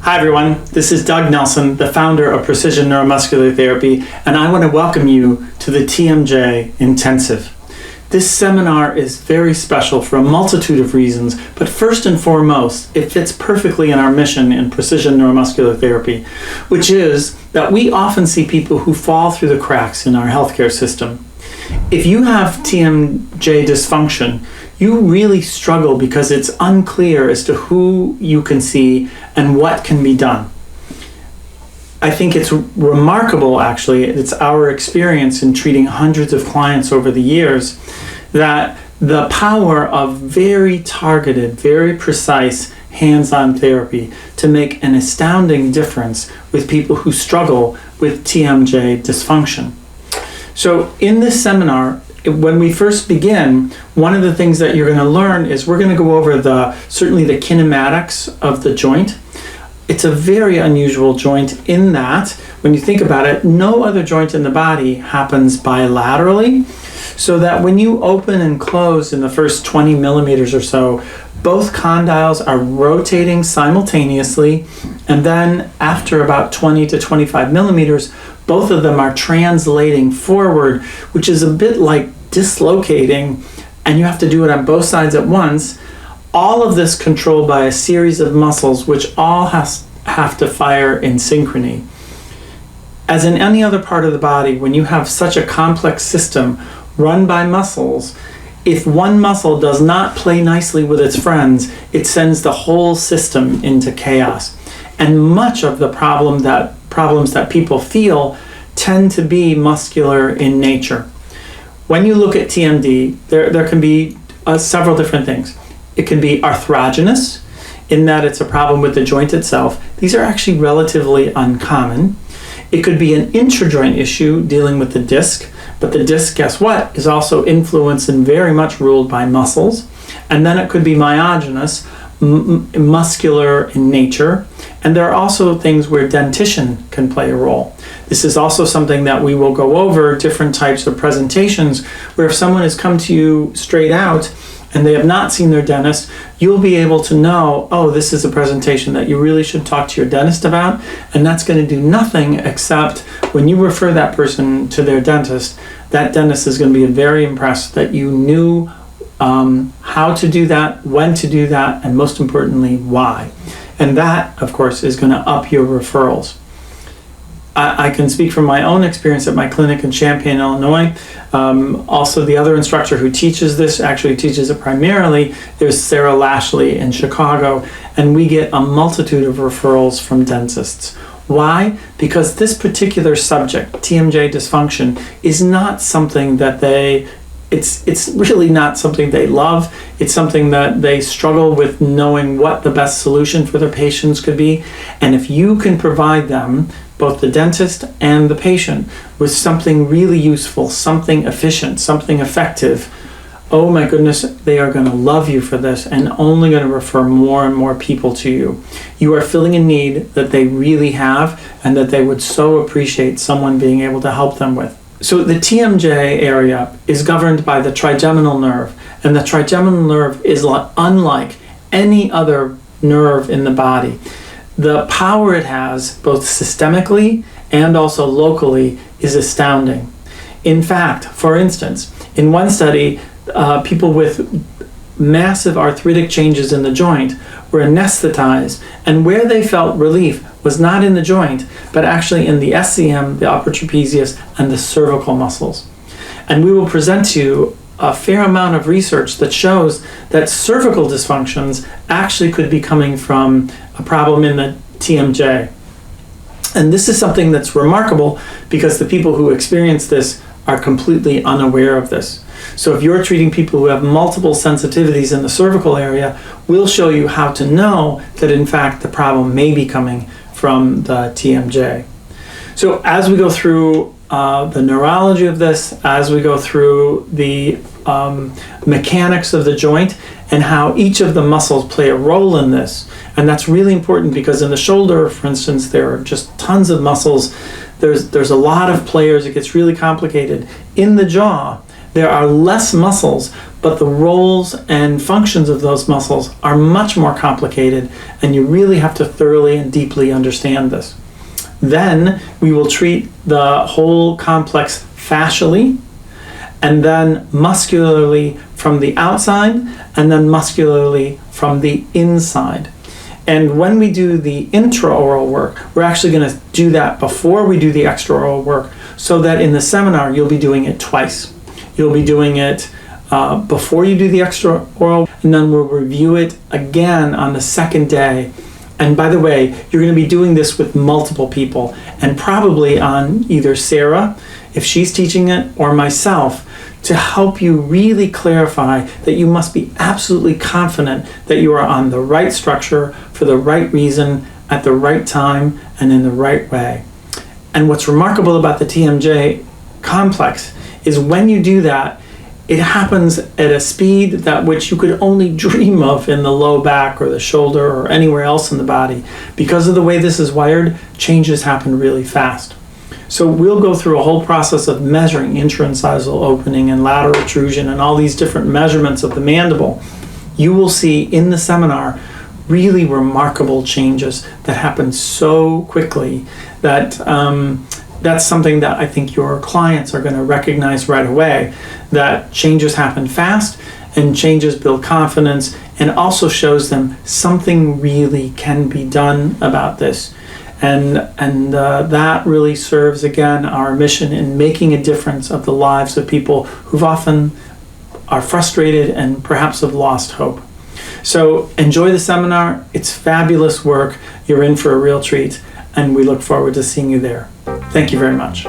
Hi everyone, this is Doug Nelson, the founder of Precision Neuromuscular Therapy, and I want to welcome you to the Tmj Intensive. This seminar is very special for a multitude of reasons, but first and foremost, it fits perfectly in our mission in Precision Neuromuscular Therapy, which is that we often see people who fall through the cracks in our healthcare system. If you have TMJ dysfunction, you really struggle because it's unclear as to who you can see and what can be done. I think it's remarkable, actually, it's our experience in treating hundreds of clients over the years, that the power of very targeted, very precise hands-on therapy to make an astounding difference with people who struggle with TMJ dysfunction. So in this seminar, when we first begin, one of the things that you're going to learn is we're going to go over certainly the kinematics of the joint. It's a very unusual joint in that, when you think about it, no other joint in the body happens bilaterally, so that when you open and close in the first 20 millimeters or so, both condyles are rotating simultaneously, and then after about 20 to 25 millimeters, both of them are translating forward, which is a bit like dislocating, and you have to do it on both sides at once. All of this controlled by a series of muscles which all have to fire in synchrony. As in any other part of the body, when you have such a complex system run by muscles, if one muscle does not play nicely with its friends, it sends the whole system into chaos. And much of the problems that people feel tend to be muscular in nature. When you look at TMD, there can be several different things. It can be arthrogenous, in that it's a problem with the joint itself. These are actually relatively uncommon. It could be an intrajoint issue dealing with the disc, but the disc, guess what, is also influenced and very much ruled by muscles. And then it could be myogenous, muscular in nature. And there are also things where dentition can play a role. This is also something that we will go over, different types of presentations, where if someone has come to you straight out and they have not seen their dentist, you'll be able to know, oh, this is a presentation that you really should talk to your dentist about, and that's going to do nothing except when you refer that person to their dentist, that dentist is going to be very impressed that you knew how to do that, when to do that, and most importantly, why. And that, of course, is going to up your referrals. I can speak from my own experience at my clinic in Champaign, Illinois. Also, the other instructor who teaches this, actually teaches it primarily, is Sarah Lashley in Chicago, and we get a multitude of referrals from dentists. Why? Because this particular subject, TMJ dysfunction, is not something that it's really not something they love. It's something that they struggle with knowing what the best solution for their patients could be. And if you can provide them, both the dentist and the patient, with something really useful, something efficient, something effective, oh my goodness, they are going to love you for this and only going to refer more and more people to you. You are filling a need that they really have and that they would so appreciate someone being able to help them with. So the TMJ area is governed by the trigeminal nerve, and the trigeminal nerve is unlike any other nerve in the body. The power it has, both systemically and also locally, is astounding. In fact, for instance, in one study, people with massive arthritic changes in the joint were anesthetized, and where they felt relief was not in the joint, but actually in the SCM, the upper trapezius, and the cervical muscles. And we will present to you a fair amount of research that shows that cervical dysfunctions actually could be coming from a problem in the TMJ. And this is something that's remarkable because the people who experience this are completely unaware of this. So if you're treating people who have multiple sensitivities in the cervical area, we'll show you how to know that in fact the problem may be coming from the TMJ. So as we go through the neurology of this, as we go through the mechanics of the joint and how each of the muscles play a role in this, and that's really important because in the shoulder, for instance, there are just tons of muscles. There's a lot of players. It gets really complicated. In the jaw, there are less muscles, but the roles and functions of those muscles are much more complicated, and you really have to thoroughly and deeply understand this. Then we will treat the whole complex fascially, and then muscularly from the outside, and then muscularly from the inside. And when we do the intraoral work, we're actually going to do that before we do the extraoral work, so that in the seminar you'll be doing it twice. You'll be doing it before you do the extraoral, and then we'll review it again on the second day. And by the way, you're going to be doing this with multiple people, and probably on either Sarah, if she's teaching it, or myself, to help you really clarify that you must be absolutely confident that you are on the right structure for the right reason at the right time and in the right way. And what's remarkable about the TMJ complex is when you do that, it happens at a speed that which you could only dream of in the low back or the shoulder or anywhere else in the body. Because of the way this is wired, changes happen really fast. So we'll go through a whole process of measuring intraincisal opening and lateral protrusion and all these different measurements of the mandible. You will see in the seminar really remarkable changes that happen so quickly that that's something that I think your clients are going to recognize right away, that changes happen fast and changes build confidence, and also shows them something really can be done about this. And that really serves, again, our mission in making a difference of the lives of people who've often are frustrated and perhaps have lost hope. So enjoy the seminar. It's fabulous work. You're in for a real treat, and we look forward to seeing you there. Thank you very much.